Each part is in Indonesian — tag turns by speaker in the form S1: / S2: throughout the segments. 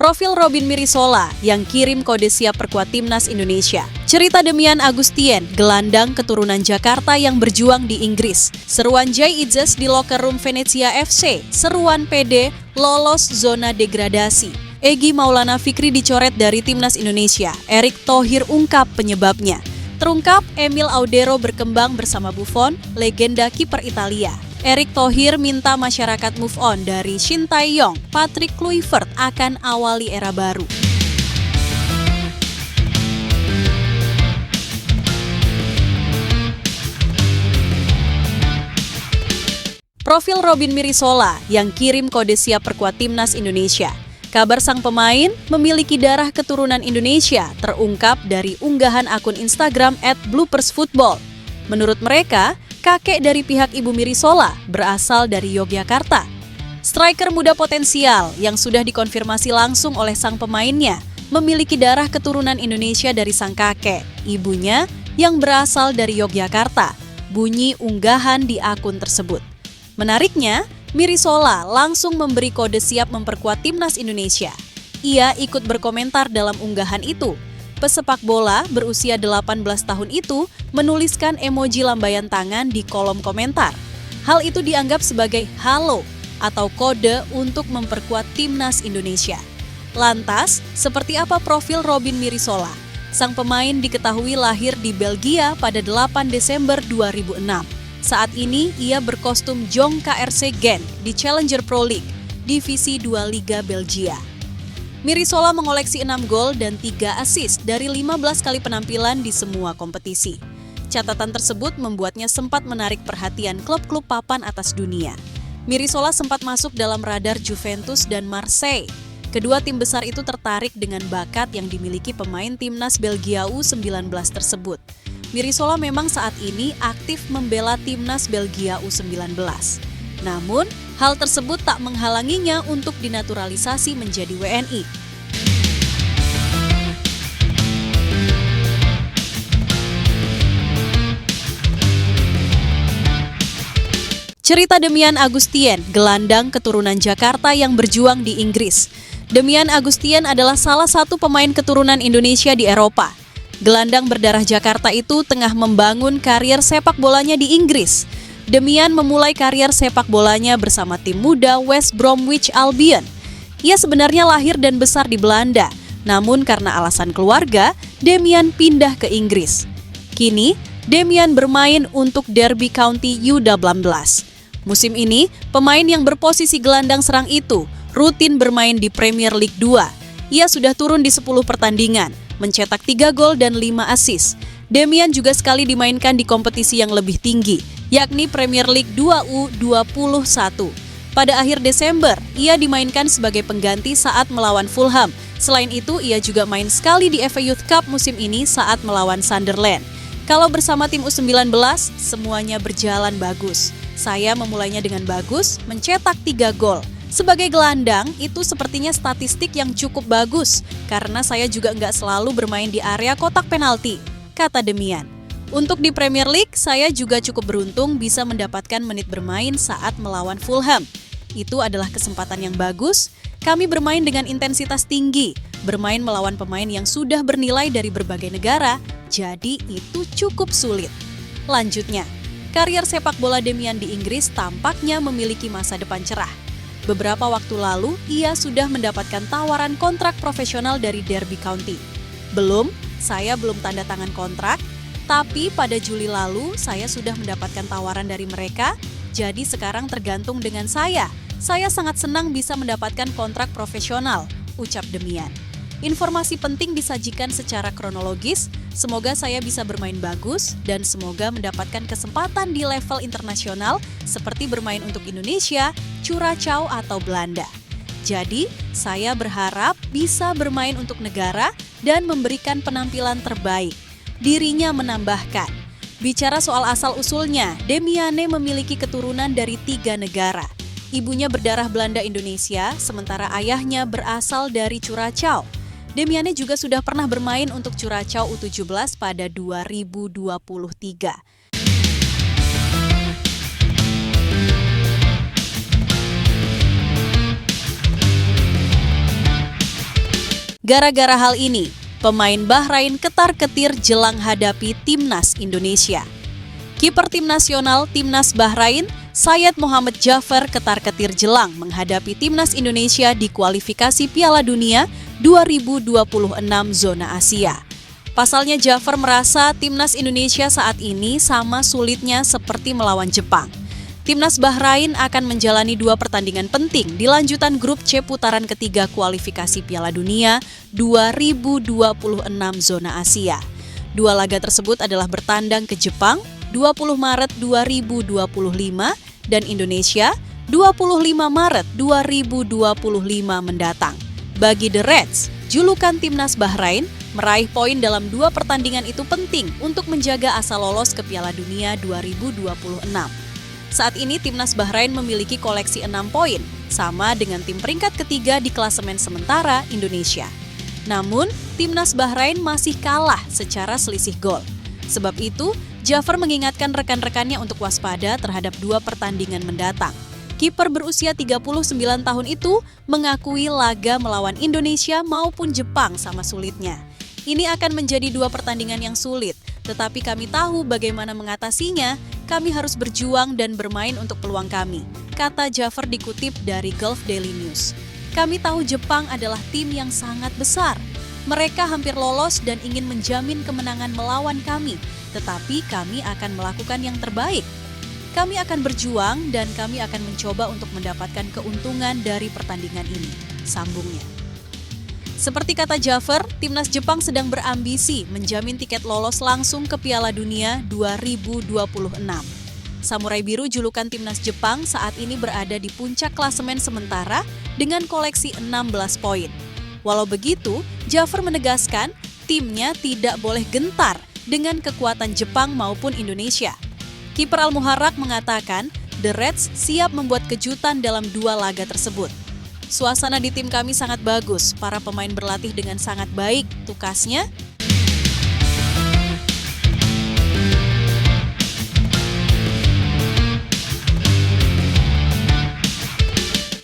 S1: Profil Robin Mirisola yang kirim kode siap perkuat timnas Indonesia. Cerita Demian Agustien, gelandang keturunan Jakarta yang berjuang di Inggris. Seruan Jay Itzes di locker room Venezia FC. Seruan PD lolos zona degradasi. Egy Maulana Fikri dicoret dari timnas Indonesia. Erick Thohir ungkap penyebabnya. Terungkap Emil Audero berkembang bersama Buffon, legenda kiper Italia. Erick Thohir minta masyarakat move on dari Shin Tae-yong. Patrick Kluivert akan awali era baru. Profil Robin Mirisola yang kirim kode siap perkuat timnas Indonesia. Kabar sang pemain memiliki darah keturunan Indonesia terungkap dari unggahan akun Instagram @bloopersfootball. Menurut mereka, kakek dari pihak ibu Mirisola berasal dari Yogyakarta. Striker muda potensial yang sudah dikonfirmasi langsung oleh sang pemainnya memiliki darah keturunan Indonesia dari sang kakek, ibunya yang berasal dari Yogyakarta, bunyi unggahan di akun tersebut. Menariknya, Mirisola langsung memberi kode siap memperkuat timnas Indonesia. Ia ikut berkomentar dalam unggahan itu. Pesepak bola berusia 18 tahun itu menuliskan emoji lambaian tangan di kolom komentar. Hal itu dianggap sebagai halo atau kode untuk memperkuat timnas Indonesia. Lantas, seperti apa profil Robin Mirisola? Sang pemain diketahui lahir di Belgia pada 8 Desember 2006. Saat ini ia berkostum Jong KRC Gent di Challenger Pro League, Divisi 2 Liga Belgia. Mirisola mengoleksi 6 gol dan 3 assist dari 15 kali penampilan di semua kompetisi. Catatan tersebut membuatnya sempat menarik perhatian klub-klub papan atas dunia. Mirisola sempat masuk dalam radar Juventus dan Marseille. Kedua tim besar itu tertarik dengan bakat yang dimiliki pemain timnas Belgia U19 tersebut. Mirisola memang saat ini aktif membela timnas Belgia U19. Namun, hal tersebut tak menghalanginya untuk dinaturalisasi menjadi WNI. Cerita Demian Agustien, gelandang keturunan Jakarta yang berjuang di Inggris. Demian Agustien adalah salah satu pemain keturunan Indonesia di Eropa. Gelandang berdarah Jakarta itu tengah membangun karier sepak bolanya di Inggris. Demian memulai karier sepak bolanya bersama tim muda West Bromwich Albion. Ia sebenarnya lahir dan besar di Belanda, namun karena alasan keluarga, Demian pindah ke Inggris. Kini, Demian bermain untuk Derby County U18. Musim ini, pemain yang berposisi gelandang serang itu rutin bermain di Premier League 2. Ia sudah turun di 10 pertandingan, mencetak 3 gol dan 5 assist. Demian juga sekali dimainkan di kompetisi yang lebih tinggi, yakni Premier League 2U21. Pada akhir Desember, ia dimainkan sebagai pengganti saat melawan Fulham. Selain itu, ia juga main sekali di FA Youth Cup musim ini saat melawan Sunderland. Kalau bersama tim U19, semuanya berjalan bagus. Saya memulainya dengan bagus, mencetak 3 gol. Sebagai gelandang, itu sepertinya statistik yang cukup bagus, karena saya juga nggak selalu bermain di area kotak penalti, kata Demian. Untuk di Premier League, saya juga cukup beruntung bisa mendapatkan menit bermain saat melawan Fulham. Itu adalah kesempatan yang bagus, kami bermain dengan intensitas tinggi, bermain melawan pemain yang sudah bernilai dari berbagai negara, jadi itu cukup sulit. Lanjutnya, karier sepak bola Demian di Inggris tampaknya memiliki masa depan cerah. Beberapa waktu lalu, ia sudah mendapatkan tawaran kontrak profesional dari Derby County. Saya belum tanda tangan kontrak, tapi pada Juli lalu saya sudah mendapatkan tawaran dari mereka, jadi sekarang tergantung dengan saya. Saya sangat senang bisa mendapatkan kontrak profesional, ucap Demian. Informasi penting disajikan secara kronologis, semoga saya bisa bermain bagus dan semoga mendapatkan kesempatan di level internasional seperti bermain untuk Indonesia, Curaçao atau Belanda. Jadi, saya berharap bisa bermain untuk negara dan memberikan penampilan terbaik. Dirinya menambahkan, bicara soal asal-usulnya, Demiane memiliki keturunan dari 3 negara. Ibunya berdarah Belanda Indonesia, sementara ayahnya berasal dari Curaçao. Demiane juga sudah pernah bermain untuk Curaçao U17 pada 2023. Gara-gara hal ini, pemain Bahrain ketar-ketir jelang hadapi Timnas Indonesia. Kiper tim nasional Timnas Bahrain, Syed Muhammad Jafar ketar-ketir jelang menghadapi Timnas Indonesia di kualifikasi Piala Dunia 2026 zona Asia. Pasalnya Jafar merasa Timnas Indonesia saat ini sama sulitnya seperti melawan Jepang. Timnas Bahrain akan menjalani 2 pertandingan penting di lanjutan grup C putaran ketiga kualifikasi Piala Dunia 2026 zona Asia. 2 laga tersebut adalah bertandang ke Jepang 20 Maret 2025 dan Indonesia 25 Maret 2025 mendatang. Bagi The Reds, julukan Timnas Bahrain, meraih poin dalam 2 pertandingan itu penting untuk menjaga asa lolos ke Piala Dunia 2026. Saat ini Timnas Bahrain memiliki koleksi 6 poin, sama dengan tim peringkat ketiga di klasemen sementara Indonesia. Namun, Timnas Bahrain masih kalah secara selisih gol. Sebab itu, Jafar mengingatkan rekan-rekannya untuk waspada terhadap 2 pertandingan mendatang. Kiper berusia 39 tahun itu mengakui laga melawan Indonesia maupun Jepang sama sulitnya. Ini akan menjadi 2 pertandingan yang sulit, tetapi kami tahu bagaimana mengatasinya. Kami harus berjuang dan bermain untuk peluang kami, kata Jafar dikutip dari Gulf Daily News. Kami tahu Jepang adalah tim yang sangat besar. Mereka hampir lolos dan ingin menjamin kemenangan melawan kami, tetapi kami akan melakukan yang terbaik. Kami akan berjuang dan kami akan mencoba untuk mendapatkan keuntungan dari pertandingan ini, sambungnya. Seperti kata Jafar, Timnas Jepang sedang berambisi menjamin tiket lolos langsung ke Piala Dunia 2026. Samurai Biru julukan Timnas Jepang saat ini berada di puncak klasemen sementara dengan koleksi 16 poin. Walau begitu, Jafar menegaskan timnya tidak boleh gentar dengan kekuatan Jepang maupun Indonesia. Kiper Al-Muharrak mengatakan, The Reds siap membuat kejutan dalam 2 laga tersebut. Suasana di tim kami sangat bagus, para pemain berlatih dengan sangat baik, tukasnya.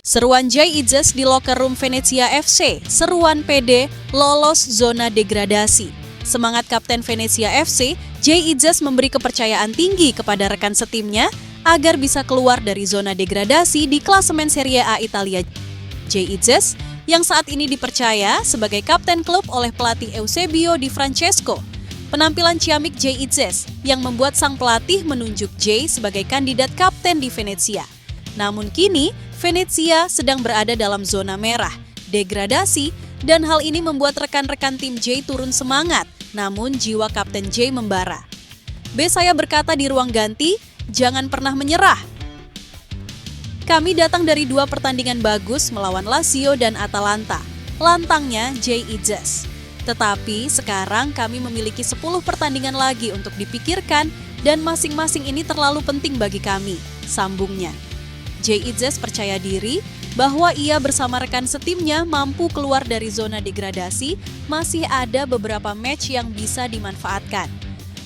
S1: Seruan Jay Itzes di locker room Venezia FC, seruan PD lolos zona degradasi. Semangat Kapten Venezia FC, Jay Itzes memberi kepercayaan tinggi kepada rekan setimnya agar bisa keluar dari zona degradasi di klasemen Serie A Italia. Jay Itzes, yang saat ini dipercaya sebagai kapten klub oleh pelatih Eusebio Di Francesco. Penampilan ciamik Jay Itzes yang membuat sang pelatih menunjuk Jay sebagai kandidat kapten di Venezia. Namun kini, Venezia sedang berada dalam zona merah, degradasi, dan hal ini membuat rekan-rekan tim Jay turun semangat, namun jiwa Kapten Jay membara. Saya berkata di ruang ganti, jangan pernah menyerah. Kami datang dari 2 pertandingan bagus melawan Lazio dan Atalanta, lantangnya Jay Itzes. Tetapi sekarang kami memiliki 10 pertandingan lagi untuk dipikirkan dan masing-masing ini terlalu penting bagi kami, sambungnya. Jay Itzes percaya diri bahwa ia bersama rekan setimnya mampu keluar dari zona degradasi, masih ada beberapa match yang bisa dimanfaatkan.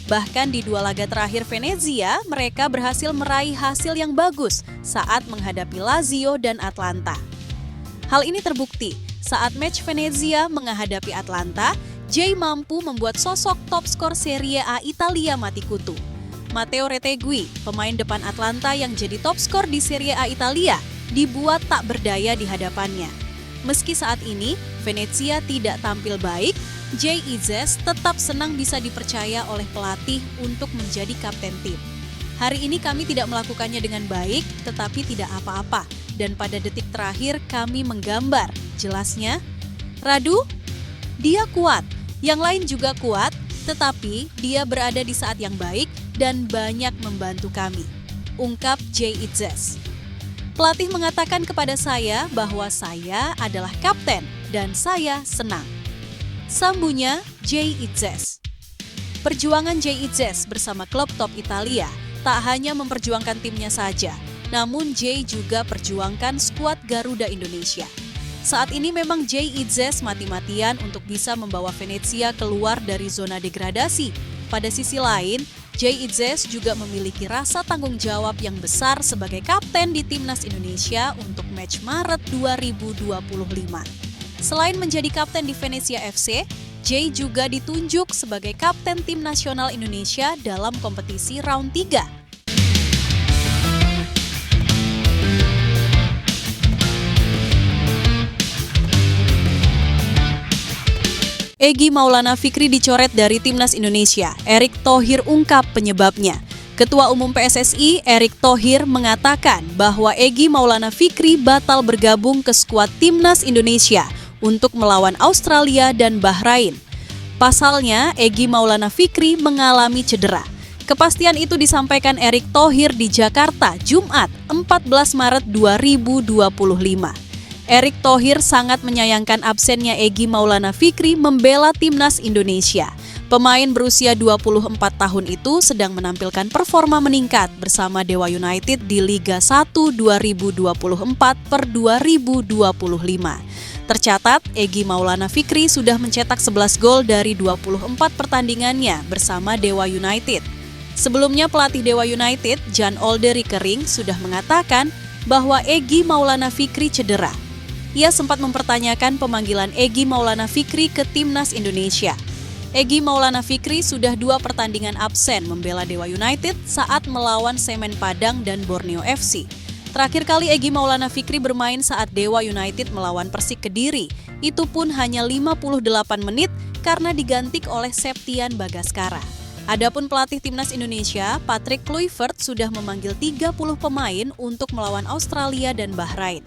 S1: Bahkan di 2 laga terakhir Venezia, mereka berhasil meraih hasil yang bagus saat menghadapi Lazio dan Atlanta. Hal ini terbukti saat match Venezia menghadapi Atlanta, Jay mampu membuat sosok top skor Serie A Italia mati kutu. Matteo Retegui, pemain depan Atlanta yang jadi top skor di Serie A Italia, dibuat tak berdaya di hadapannya. Meski saat ini Venezia tidak tampil baik, Jay Itzes tetap senang bisa dipercaya oleh pelatih untuk menjadi kapten tim. Hari ini kami tidak melakukannya dengan baik, tetapi tidak apa-apa. Dan pada detik terakhir kami menggambar, jelasnya. Radu, dia kuat, yang lain juga kuat, tetapi dia berada di saat yang baik dan banyak membantu kami, ungkap Jay Itzes. Pelatih mengatakan kepada saya bahwa saya adalah kapten dan saya senang. Sambungnya Jay Itzes. Perjuangan Jay Itzes bersama klub top Italia tak hanya memperjuangkan timnya saja, namun Jay juga perjuangkan skuad Garuda Indonesia. Saat ini memang Jay Itzes mati-matian untuk bisa membawa Venezia keluar dari zona degradasi. Pada sisi lain, Jay Itzes juga memiliki rasa tanggung jawab yang besar sebagai kapten di Timnas Indonesia untuk match Maret 2025. Selain menjadi kapten di Venezia FC, Jay juga ditunjuk sebagai kapten tim nasional Indonesia dalam kompetisi round 3. Egy Maulana Fikri dicoret dari timnas Indonesia. Erick Thohir ungkap penyebabnya. Ketua Umum PSSI Erick Thohir mengatakan bahwa Egy Maulana Fikri batal bergabung ke skuad timnas Indonesia untuk melawan Australia dan Bahrain. Pasalnya, Egy Maulana Fikri mengalami cedera. Kepastian itu disampaikan Erick Thohir di Jakarta, Jumat, 14 Maret 2025. Erick Thohir sangat menyayangkan absennya Egy Maulana Fikri membela timnas Indonesia. Pemain berusia 24 tahun itu sedang menampilkan performa meningkat bersama Dewa United di Liga 1 2024/2025. Tercatat, Egy Maulana Fikri sudah mencetak 11 gol dari 24 pertandingannya bersama Dewa United. Sebelumnya pelatih Dewa United, Jan Olde Rickering, sudah mengatakan bahwa Egy Maulana Fikri cedera. Ia sempat mempertanyakan pemanggilan Egy Maulana Fikri ke timnas Indonesia. Egy Maulana Fikri sudah 2 pertandingan absen membela Dewa United saat melawan Semen Padang dan Borneo FC. Terakhir kali Egy Maulana Fikri bermain saat Dewa United melawan Persik Kediri. Itu pun hanya 58 menit karena diganti oleh Septian Bagaskara. Adapun pelatih timnas Indonesia, Patrick Kluivert, sudah memanggil 30 pemain untuk melawan Australia dan Bahrain.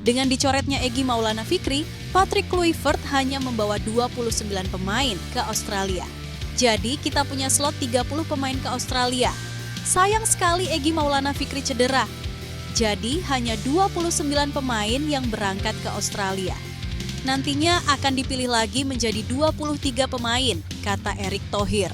S1: Dengan dicoretnya Egy Maulana Fikri, Patrick Kluivert hanya membawa 29 pemain ke Australia. Jadi kita punya slot 30 pemain ke Australia. Sayang sekali Egy Maulana Fikri cedera. Jadi hanya 29 pemain yang berangkat ke Australia. Nantinya akan dipilih lagi menjadi 23 pemain, kata Erick Thohir.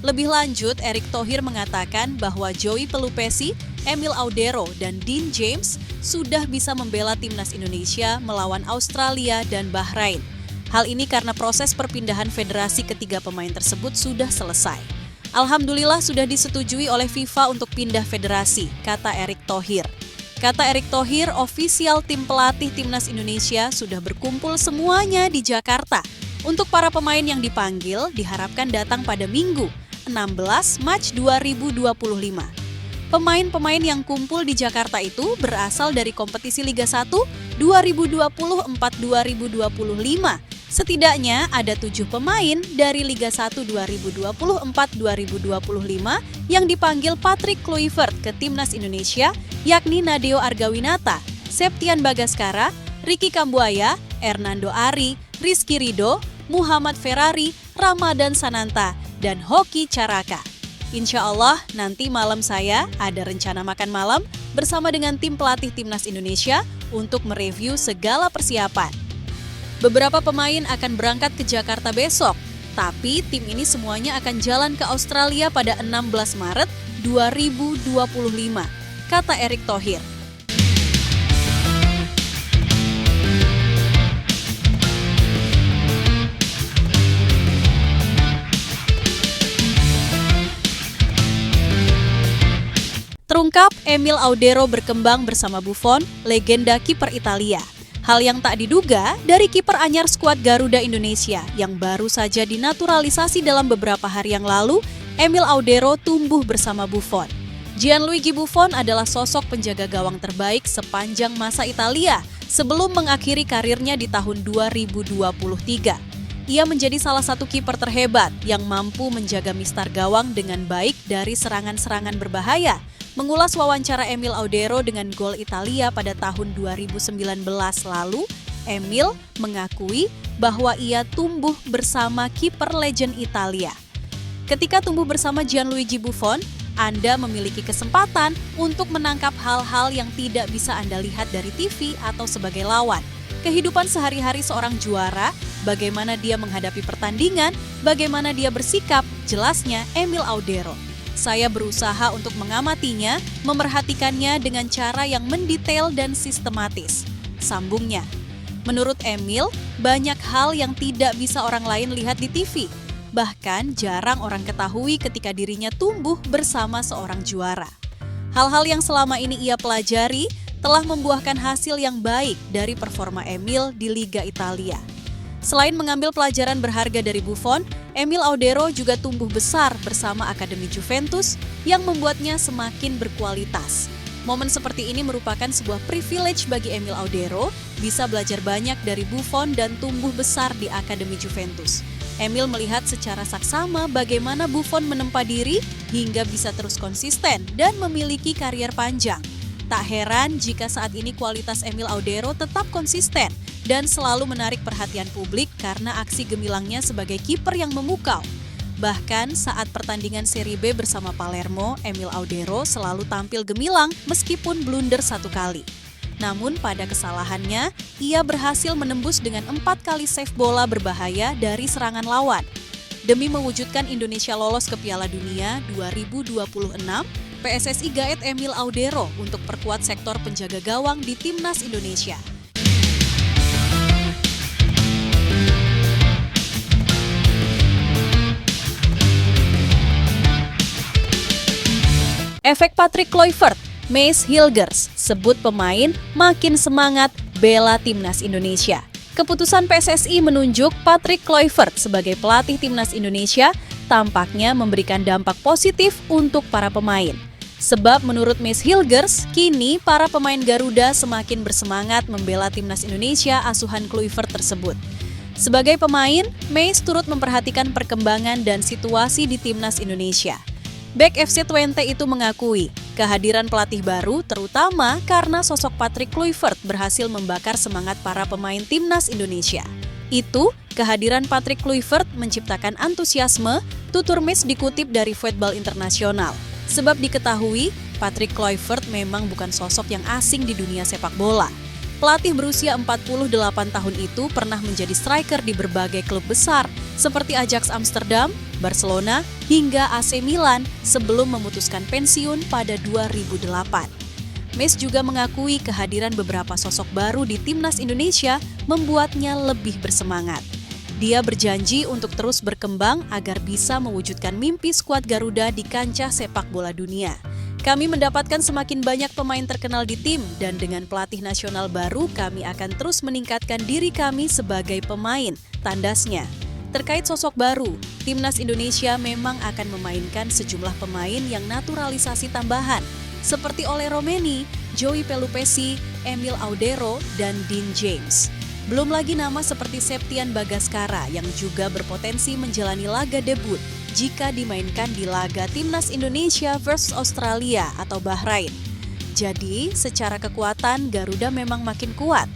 S1: Lebih lanjut, Erick Thohir mengatakan bahwa Joey Pelupesi, Emil Audero, dan Dean James sudah bisa membela timnas Indonesia melawan Australia dan Bahrain. Hal ini karena proses perpindahan federasi ketiga pemain tersebut sudah selesai. Alhamdulillah sudah disetujui oleh FIFA untuk pindah federasi, kata Erick Thohir. Kata Erick Thohir, ofisial tim pelatih timnas Indonesia sudah berkumpul semuanya di Jakarta. Untuk para pemain yang dipanggil, diharapkan datang pada Minggu, 16 Maret 2025. Pemain-pemain yang kumpul di Jakarta itu berasal dari kompetisi Liga 1 2024-2025. Setidaknya ada 7 pemain dari Liga 1 2024-2025 yang dipanggil Patrick Kluivert ke timnas Indonesia, yakni Nadeo Argawinata, Septian Bagaskara, Ricky Kambuaya, Hernando Ari, Rizky Ridho, Muhammad Ferrari, Ramadan Sananta, dan Hoki Caraka. Insya Allah nanti malam saya ada rencana makan malam bersama dengan tim pelatih timnas Indonesia untuk mereview segala persiapan. Beberapa pemain akan berangkat ke Jakarta besok, tapi tim ini semuanya akan jalan ke Australia pada 16 Maret 2025, kata Erick Thohir. Terungkap, Emil Audero berkembang bersama Buffon, legenda kiper Italia. Hal yang tak diduga dari kiper anyar skuad Garuda Indonesia yang baru saja dinaturalisasi dalam beberapa hari yang lalu, Emil Audero tumbuh bersama Buffon. Gianluigi Buffon adalah sosok penjaga gawang terbaik sepanjang masa Italia sebelum mengakhiri karirnya di tahun 2023. Ia menjadi salah satu kiper terhebat yang mampu menjaga mistar gawang dengan baik dari serangan-serangan berbahaya. Mengulas wawancara Emil Audero dengan gol Italia pada tahun 2019 lalu, Emil mengakui bahwa ia tumbuh bersama kiper legend Italia. Ketika tumbuh bersama Gianluigi Buffon, Anda memiliki kesempatan untuk menangkap hal-hal yang tidak bisa Anda lihat dari TV atau sebagai lawan. Kehidupan sehari-hari seorang juara, bagaimana dia menghadapi pertandingan, bagaimana dia bersikap, jelasnya Emil Audero. Saya berusaha untuk mengamatinya, memerhatikannya dengan cara yang mendetail dan sistematis. Sambungnya, menurut Emil, banyak hal yang tidak bisa orang lain lihat di TV. Bahkan jarang orang ketahui ketika dirinya tumbuh bersama seorang juara. Hal-hal yang selama ini ia pelajari telah membuahkan hasil yang baik dari performa Emil di Liga Italia. Selain mengambil pelajaran berharga dari Buffon, Emil Audero juga tumbuh besar bersama Akademi Juventus yang membuatnya semakin berkualitas. Momen seperti ini merupakan sebuah privilege bagi Emil Audero, bisa belajar banyak dari Buffon dan tumbuh besar di Akademi Juventus. Emil melihat secara saksama bagaimana Buffon menempa diri hingga bisa terus konsisten dan memiliki karier panjang. Tak heran jika saat ini kualitas Emil Audero tetap konsisten dan selalu menarik perhatian publik karena aksi gemilangnya sebagai kiper yang memukau. Bahkan saat pertandingan Serie B bersama Palermo, Emil Audero selalu tampil gemilang meskipun blunder 1 kali. Namun pada kesalahannya, ia berhasil menembus dengan 4 kali save bola berbahaya dari serangan lawan. Demi mewujudkan Indonesia lolos ke Piala Dunia 2026, PSSI gaet Emil Audero untuk perkuat sektor penjaga gawang di Timnas Indonesia. Efek Patrick Kluivert, Maes Hilgers, sebut pemain makin semangat bela Timnas Indonesia. Keputusan PSSI menunjuk Patrick Kluivert sebagai pelatih Timnas Indonesia tampaknya memberikan dampak positif untuk para pemain. Sebab menurut Maes Hilgers, kini para pemain Garuda semakin bersemangat membela Timnas Indonesia asuhan Kluivert tersebut. Sebagai pemain, Maes turut memperhatikan perkembangan dan situasi di Timnas Indonesia. Bek FC Twente itu mengakui kehadiran pelatih baru terutama karena sosok Patrick Kluivert berhasil membakar semangat para pemain Timnas Indonesia. Itu, kehadiran Patrick Kluivert menciptakan antusiasme, tutur Maes dikutip dari Voetbal Internasional. Sebab diketahui, Patrick Kluivert memang bukan sosok yang asing di dunia sepak bola. Pelatih berusia 48 tahun itu pernah menjadi striker di berbagai klub besar seperti Ajax Amsterdam, Barcelona, hingga AC Milan sebelum memutuskan pensiun pada 2008. Maes juga mengakui kehadiran beberapa sosok baru di Timnas Indonesia membuatnya lebih bersemangat. Dia berjanji untuk terus berkembang agar bisa mewujudkan mimpi skuad Garuda di kancah sepak bola dunia. Kami mendapatkan semakin banyak pemain terkenal di tim dan dengan pelatih nasional baru kami akan terus meningkatkan diri kami sebagai pemain, tandasnya. Terkait sosok baru, Timnas Indonesia memang akan memainkan sejumlah pemain yang naturalisasi tambahan seperti Ole Romeni, Joey Pelupesi, Emil Audero, dan Dean James. Belum lagi nama seperti Septian Bagaskara yang juga berpotensi menjalani laga debut jika dimainkan di laga Timnas Indonesia versus Australia atau Bahrain. Jadi, secara kekuatan Garuda memang makin kuat.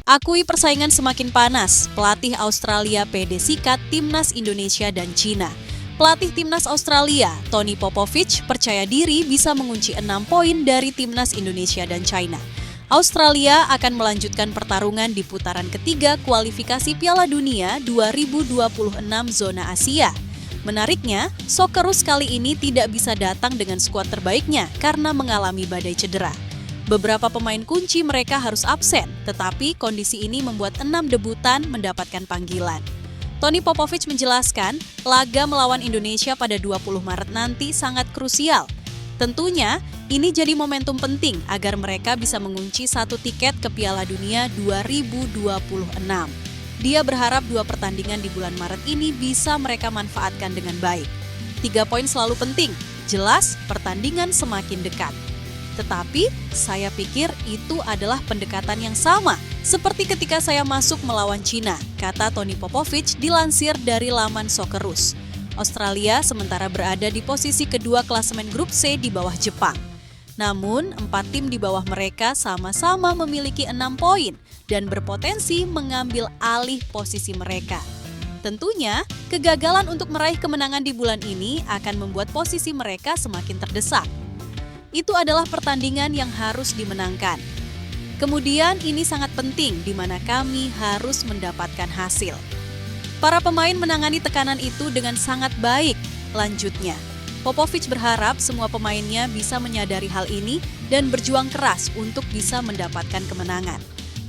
S1: Akui persaingan semakin panas, pelatih Australia PD sikat Timnas Indonesia dan Cina. Pelatih Timnas Australia, Tony Popovich, percaya diri bisa mengunci 6 poin dari Timnas Indonesia dan China. Australia akan melanjutkan pertarungan di putaran ketiga kualifikasi Piala Dunia 2026 zona Asia. Menariknya, Socceroos kali ini tidak bisa datang dengan skuad terbaiknya karena mengalami badai cedera. Beberapa pemain kunci mereka harus absen, tetapi kondisi ini membuat 6 debutan mendapatkan panggilan. Tony Popovich menjelaskan, laga melawan Indonesia pada 20 Maret nanti sangat krusial. Tentunya, ini jadi momentum penting agar mereka bisa mengunci 1 tiket ke Piala Dunia 2026. Dia berharap 2 pertandingan di bulan Maret ini bisa mereka manfaatkan dengan baik. 3 poin selalu penting, jelas pertandingan semakin dekat. Tetapi, saya pikir itu adalah pendekatan yang sama, seperti ketika saya masuk melawan Cina, kata Tony Popovich dilansir dari laman Socceroos. Australia sementara berada di posisi kedua klasemen grup C di bawah Jepang. Namun, 4 tim di bawah mereka sama-sama memiliki 6 poin dan berpotensi mengambil alih posisi mereka. Tentunya, kegagalan untuk meraih kemenangan di bulan ini akan membuat posisi mereka semakin terdesak. Itu adalah pertandingan yang harus dimenangkan. Kemudian ini sangat penting di mana kami harus mendapatkan hasil. Para pemain menangani tekanan itu dengan sangat baik. Lanjutnya, Popovich berharap semua pemainnya bisa menyadari hal ini dan berjuang keras untuk bisa mendapatkan kemenangan.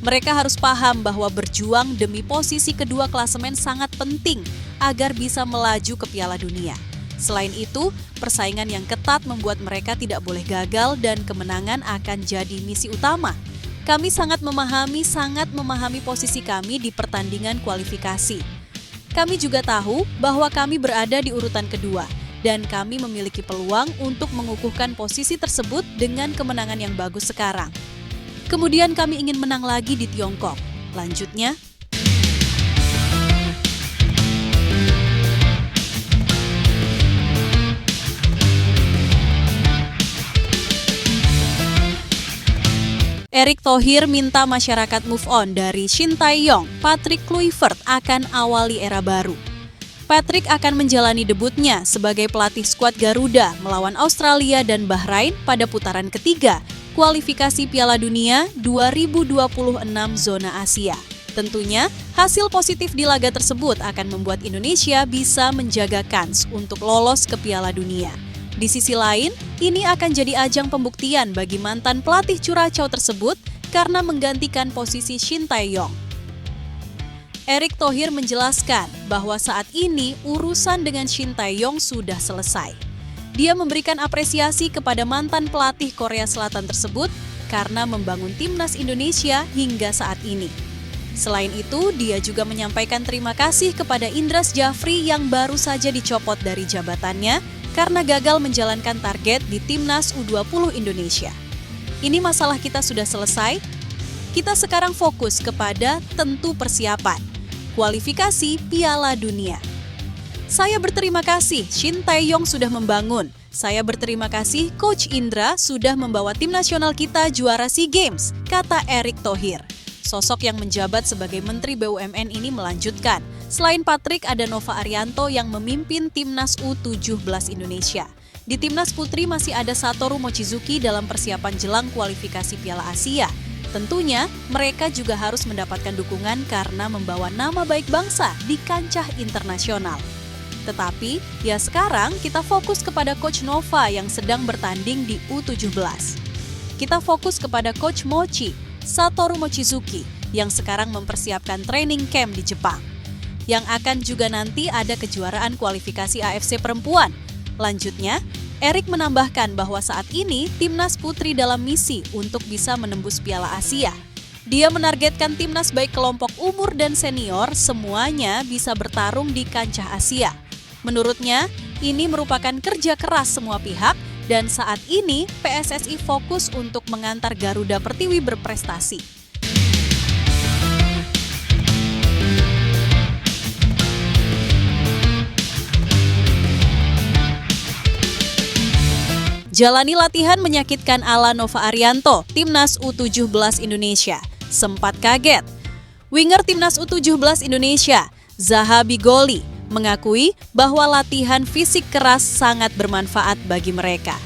S1: Mereka harus paham bahwa berjuang demi posisi kedua klasemen sangat penting agar bisa melaju ke Piala Dunia. Selain itu, persaingan yang ketat membuat mereka tidak boleh gagal dan kemenangan akan jadi misi utama. Kami sangat memahami posisi kami di pertandingan kualifikasi. Kami juga tahu bahwa kami berada di urutan kedua dan kami memiliki peluang untuk mengukuhkan posisi tersebut dengan kemenangan yang bagus sekarang. Kemudian kami ingin menang lagi di Tiongkok. Lanjutnya, Erick Thohir minta masyarakat move on dari Shin Tae-yong. Patrick Kluivert akan awali era baru. Patrick akan menjalani debutnya sebagai pelatih skuad Garuda melawan Australia dan Bahrain pada putaran ketiga kualifikasi Piala Dunia 2026 zona Asia. Tentunya, hasil positif di laga tersebut akan membuat Indonesia bisa menjaga kans untuk lolos ke Piala Dunia. Di sisi lain, ini akan jadi ajang pembuktian bagi mantan pelatih curacao tersebut karena menggantikan posisi Shin Tae-yong. Erick Thohir menjelaskan bahwa saat ini urusan dengan Shin Tae-yong sudah selesai. Dia memberikan apresiasi kepada mantan pelatih Korea Selatan tersebut karena membangun timnas Indonesia hingga saat ini. Selain itu, dia juga menyampaikan terima kasih kepada Indras Jafri yang baru saja dicopot dari jabatannya karena gagal menjalankan target di Timnas U20 Indonesia. Ini masalah kita sudah selesai. Kita sekarang fokus kepada tentu persiapan, kualifikasi Piala Dunia. Saya berterima kasih Shin Tae-yong sudah membangun. Saya berterima kasih Coach Indra sudah membawa tim nasional kita juara SEA Games, kata Erick Thohir. Sosok yang menjabat sebagai Menteri BUMN ini melanjutkan, selain Patrick ada Nova Arianto yang memimpin Timnas U17 Indonesia. Di Timnas Putri masih ada Satoru Mochizuki dalam persiapan jelang kualifikasi Piala Asia. Tentunya, mereka juga harus mendapatkan dukungan karena membawa nama baik bangsa di kancah internasional. Tetapi, ya sekarang kita fokus kepada Coach Nova yang sedang bertanding di U17. Kita fokus kepada Coach Mochi, Satoru Mochizuki, yang sekarang mempersiapkan training camp di Jepang. Yang akan juga nanti ada kejuaraan kualifikasi AFC Perempuan. Lanjutnya, Erick menambahkan bahwa saat ini Timnas Putri dalam misi untuk bisa menembus Piala Asia. Dia menargetkan timnas baik kelompok umur dan senior semuanya bisa bertarung di kancah Asia. Menurutnya, ini merupakan kerja keras semua pihak dan saat ini PSSI fokus untuk mengantar Garuda Pertiwi berprestasi. Jalani latihan menyakitkan ala Nova Arianto, Timnas U17 Indonesia. Sempat kaget. Winger Timnas U17 Indonesia, Zaha Bigoli, mengakui bahwa latihan fisik keras sangat bermanfaat bagi mereka.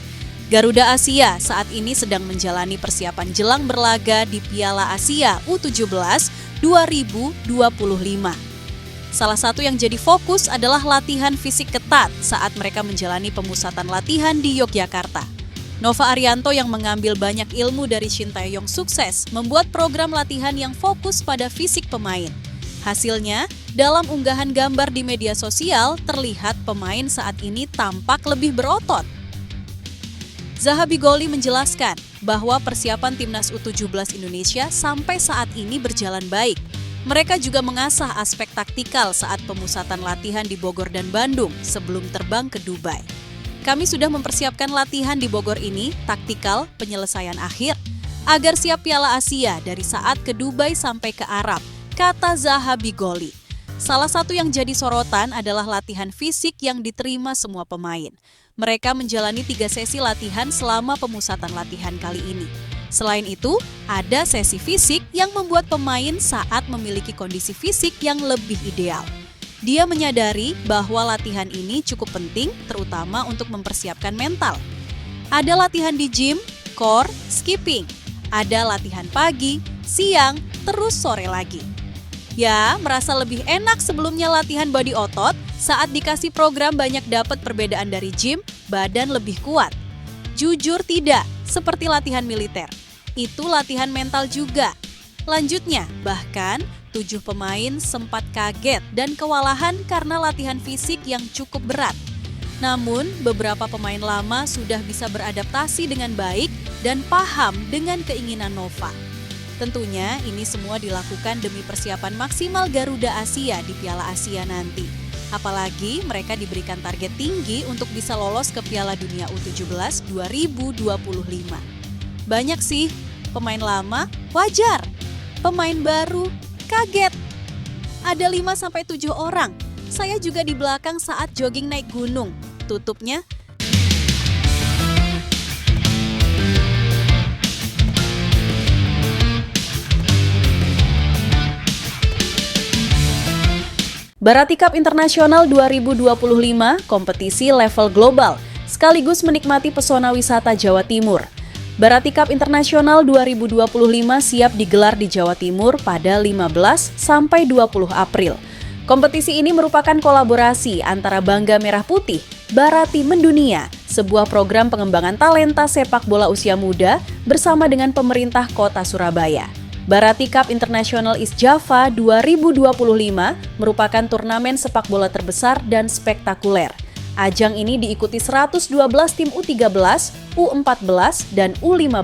S1: Garuda Asia saat ini sedang menjalani persiapan jelang berlaga di Piala Asia U17 2025. Salah satu yang jadi fokus adalah latihan fisik ketat saat mereka menjalani pemusatan latihan di Yogyakarta. Nova Arianto yang mengambil banyak ilmu dari Shin Tae-yong sukses membuat program latihan yang fokus pada fisik pemain. Hasilnya, dalam unggahan gambar di media sosial terlihat pemain saat ini tampak lebih berotot. Zaha Bigoli menjelaskan bahwa persiapan Timnas U17 Indonesia sampai saat ini berjalan baik. Mereka juga mengasah aspek taktikal saat pemusatan latihan di Bogor dan Bandung sebelum terbang ke Dubai. Kami sudah mempersiapkan latihan di Bogor ini, taktikal, penyelesaian akhir, agar siap Piala Asia dari saat ke Dubai sampai ke Arab, kata Zaha Bigoli. Salah satu yang jadi sorotan adalah latihan fisik yang diterima semua pemain. Mereka menjalani 3 sesi latihan selama pemusatan latihan kali ini. Selain itu, ada sesi fisik yang membuat pemain saat memiliki kondisi fisik yang lebih ideal. Dia menyadari bahwa latihan ini cukup penting, terutama untuk mempersiapkan mental. Ada latihan di gym, core, skipping. Ada latihan pagi, siang, terus sore lagi. Ya, merasa lebih enak sebelumnya latihan body otot, saat dikasih program banyak dapat perbedaan dari gym, badan lebih kuat. Jujur tidak, seperti latihan militer. Itu latihan mental juga. Lanjutnya, bahkan 7 pemain sempat kaget dan kewalahan karena latihan fisik yang cukup berat. Namun, beberapa pemain lama sudah bisa beradaptasi dengan baik dan paham dengan keinginan Nova. Tentunya ini semua dilakukan demi persiapan maksimal Garuda Asia di Piala Asia nanti. Apalagi mereka diberikan target tinggi untuk bisa lolos ke Piala Dunia U17 2025. Banyak sih, pemain lama wajar, pemain baru kaget. Ada 5-7 orang. Saya juga di belakang saat jogging naik gunung. Tutupnya Bharati Cup Internasional 2025 kompetisi level global sekaligus menikmati pesona wisata Jawa Timur. Bharati Cup Internasional 2025 siap digelar di Jawa Timur pada 15 sampai 20 April. Kompetisi ini merupakan kolaborasi antara Bangga Merah Putih, Bharati Mendunia, sebuah program pengembangan talenta sepak bola usia muda bersama dengan pemerintah Kota Surabaya. Bharati Cup International East Java 2025 merupakan turnamen sepak bola terbesar dan spektakuler. Ajang ini diikuti 112 tim U13, U14, dan U15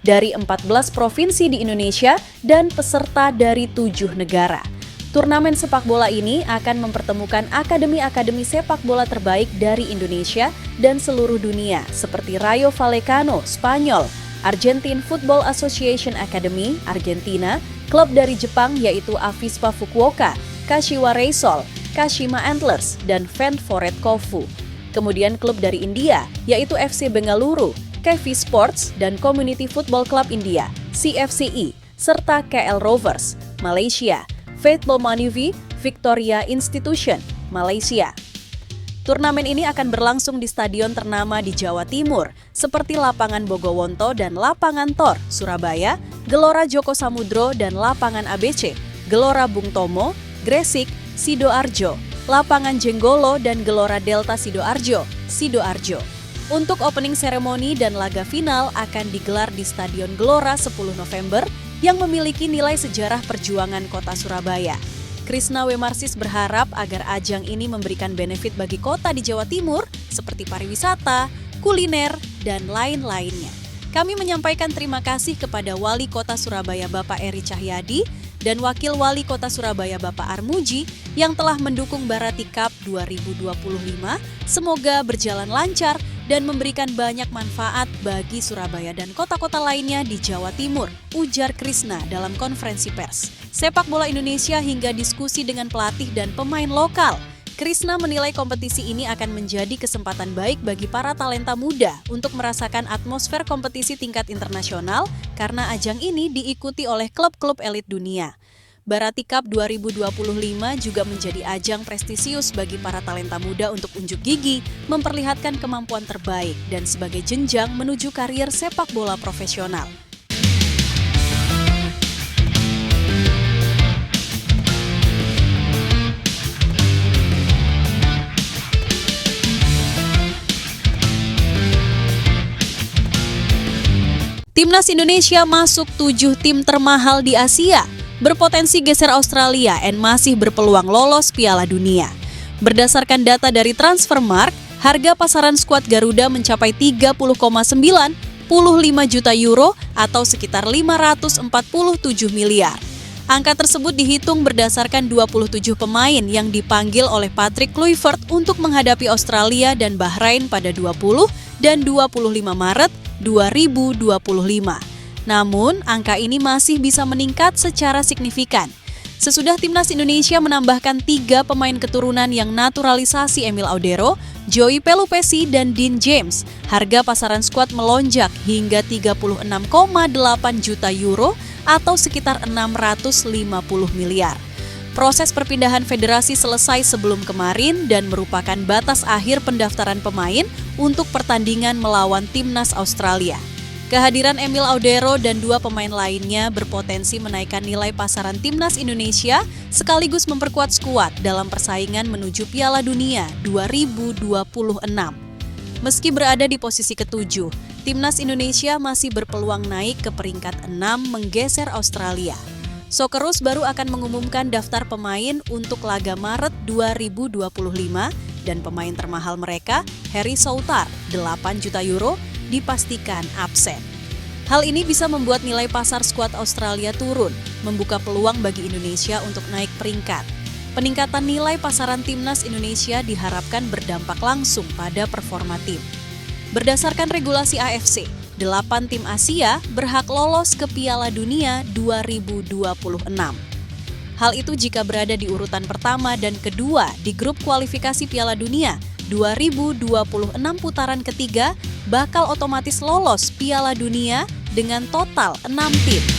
S1: dari 14 provinsi di Indonesia dan peserta dari 7 negara. Turnamen sepak bola ini akan mempertemukan akademi-akademi sepak bola terbaik dari Indonesia dan seluruh dunia seperti Rayo Vallecano, Spanyol, Argentine Football Association Academy, Argentina, klub dari Jepang yaitu Avispa Fukuoka, Kashiwa Reysol, Kashima Antlers, dan Ventforet Kofu. Kemudian klub dari India yaitu FC Bengaluru, KV Sports, dan Community Football Club India, CFCI, serta KL Rovers, Malaysia, Faithful Manuvi, Victoria Institution, Malaysia. Turnamen ini akan berlangsung di stadion ternama di Jawa Timur, seperti Lapangan Bogowonto dan Lapangan Tor, Surabaya, Gelora Joko Samudro dan Lapangan ABC, Gelora Bung Tomo, Gresik, Sidoarjo, Lapangan Jenggolo dan Gelora Delta Sidoarjo, Sidoarjo. Untuk opening ceremony dan laga final akan digelar di Stadion Gelora 10 November yang memiliki nilai sejarah perjuangan kota Surabaya. Krishna W. Marsis berharap agar ajang ini memberikan benefit bagi kota di Jawa Timur seperti pariwisata, kuliner, dan lain-lainnya. Kami menyampaikan terima kasih kepada Wali Kota Surabaya Bapak Eri Cahyadi dan Wakil Wali Kota Surabaya Bapak Armuji yang telah mendukung Bharati Cup 2025. Semoga berjalan lancar dan memberikan banyak manfaat bagi Surabaya dan kota-kota lainnya di Jawa Timur, ujar Krishna dalam konferensi pers. Sepak bola Indonesia hingga diskusi dengan pelatih dan pemain lokal. Krishna menilai kompetisi ini akan menjadi kesempatan baik bagi para talenta muda untuk merasakan atmosfer kompetisi tingkat internasional karena ajang ini diikuti oleh klub-klub elit dunia. Bharati Cup 2025 juga menjadi ajang prestisius bagi para talenta muda untuk unjuk gigi, memperlihatkan kemampuan terbaik dan sebagai jenjang menuju karier sepak bola profesional. Timnas Indonesia masuk 7 tim termahal di Asia, berpotensi geser Australia dan masih berpeluang lolos Piala Dunia. Berdasarkan data dari Transfermarkt, harga pasaran skuad Garuda mencapai 30,95 juta euro atau sekitar 547 miliar. Angka tersebut dihitung berdasarkan 27 pemain yang dipanggil oleh Patrick Kluivert untuk menghadapi Australia dan Bahrain pada 20 dan 25 Maret 2025. Namun, angka ini masih bisa meningkat secara signifikan. Sesudah Timnas Indonesia menambahkan 3 pemain keturunan yang naturalisasi Emil Audero, Joey Pelupesi, dan Dean James, harga pasaran skuad melonjak hingga 36,8 juta euro atau sekitar 650 miliar. Proses perpindahan federasi selesai sebelum kemarin dan merupakan batas akhir pendaftaran pemain untuk pertandingan melawan Timnas Australia. Kehadiran Emil Audero dan 2 pemain lainnya berpotensi menaikkan nilai pasaran Timnas Indonesia sekaligus memperkuat skuad dalam persaingan menuju Piala Dunia 2026. Meski berada di posisi ke-7, Timnas Indonesia masih berpeluang naik ke peringkat 6 menggeser Australia. Socceroos baru akan mengumumkan daftar pemain untuk laga Maret 2025 dan pemain termahal mereka, Harry Souttar, 8 juta euro, dipastikan absen. Hal ini bisa membuat nilai pasar skuad Australia turun, membuka peluang bagi Indonesia untuk naik peringkat. Peningkatan nilai pasaran timnas Indonesia diharapkan berdampak langsung pada performa tim. Berdasarkan regulasi AFC, 8 tim Asia berhak lolos ke Piala Dunia 2026. Hal itu jika berada di urutan pertama dan kedua di grup kualifikasi Piala Dunia 2026 putaran ketiga bakal otomatis lolos Piala Dunia dengan total 6 tim.